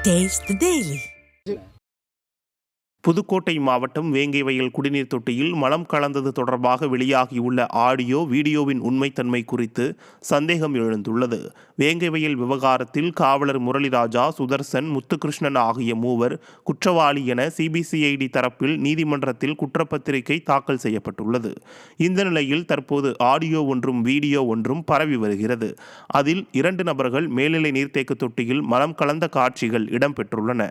Taste the Daily. Pudukkottai மாவட்டம் வேங்கைவயல் குடிநீர் தொட்டியில் மலம் கலந்தது தொடர்பாக வெளியாகியுள்ள ஆடியோ வீடியோவின் உண்மைத்தன்மை குறித்து சந்தேகம் எழுந்துள்ளது. வேங்கைவயல் விவகாரத்தில் காவலர் முரளிராஜா, சுதர்சன், முத்துகிருஷ்ணன் ஆகிய மூவர் குற்றவாளி என சிபிசிஐடி தரப்பில் நீதிமன்றத்தில் குற்றப்பத்திரிகை தாக்கல் செய்யப்பட்டுள்ளது. இந்த நிலையில் தற்போது ஆடியோ ஒன்றும் வீடியோ ஒன்றும் பரவி வருகிறது. அதில் 2 நபர்கள் மேல்நிலை நீர்த்தேக்க தொட்டியில் மலம் கலந்த காட்சிகள் இடம்பெற்றுள்ளன.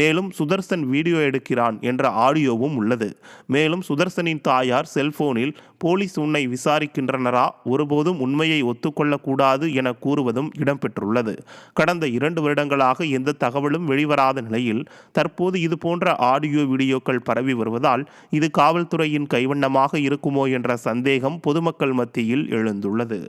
மேலும் சுதர்சன் வீடியோ எடுக்கிறான் என்ற ஆடியோவும் உள்ளது. மேலும் சுதர்சனின் தாயார் செல்போனில் போலீஸ் உன்னை விசாரிக்கின்றனரா, ஒருபோதும் உண்மையை ஒத்துக்கொள்ளக்கூடாது என கூறுவதும் இடம்பெற்றுள்ளது. கடந்த 2 வருடங்களாக எந்த தகவலும் வெளிவராத நிலையில் தற்போது இதுபோன்ற ஆடியோ வீடியோக்கள் பரவி வருவதால் இது காவல்துறையின் கைவண்ணமாக இருக்குமோ என்ற சந்தேகம் பொதுமக்கள் மத்தியில் எழுந்துள்ளது.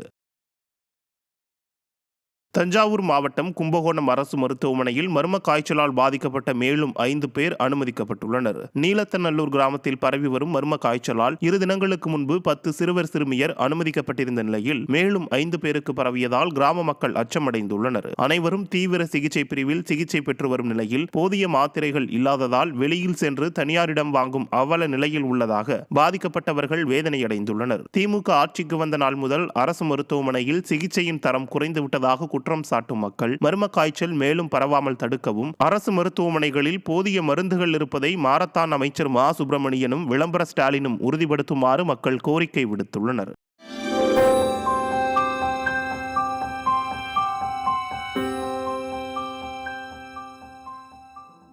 தஞ்சாவூர் மாவட்டம் கும்பகோணம் அரசு மருத்துவமனையில் மர்ம காய்ச்சலால் பாதிக்கப்பட்ட மேலும் 5 பேர் அனுமதிக்கப்பட்டுள்ளனர். நீலத்தநல்லூர் கிராமத்தில் பரவி வரும் மர்ம காய்ச்சலால் 2 தினங்களுக்கு முன்பு 10 சிறுவர் சிறுமியர் அனுமதிக்கப்பட்டிருந்த நிலையில் மேலும் 5 பேருக்கு பரவியதால் கிராம மக்கள் அச்சமடைந்துள்ளனர். அனைவரும் தீவிர சிகிச்சை பிரிவில் சிகிச்சை பெற்று வரும் நிலையில் போதிய மாத்திரைகள் இல்லாததால் வெளியில் சென்று தனியாரிடம் வாங்கும் அவல நிலையில் உள்ளதாக பாதிக்கப்பட்டவர்கள் வேதனையடைந்துள்ளனர். திமுக ஆட்சிக்கு வந்த நாள் முதல் அரசு மருத்துவமனையில் சிகிச்சையின் தரம் குறைந்துவிட்டதாக குற்றம் சாட்டும் மக்கள் மர்ம காய்ச்சல் மேலும் பரவாமல் தடுக்கவும் அரசு மருத்துவமனைகளில் போதிய மருந்துகள் இருப்பதை மாரத்தான் அமைச்சர் மா சுப்பிரமணியனும் விளம்பர ஸ்டாலினும் உறுதிப்படுத்துமாறு மக்கள் கோரிக்கை விடுத்துள்ளனர்.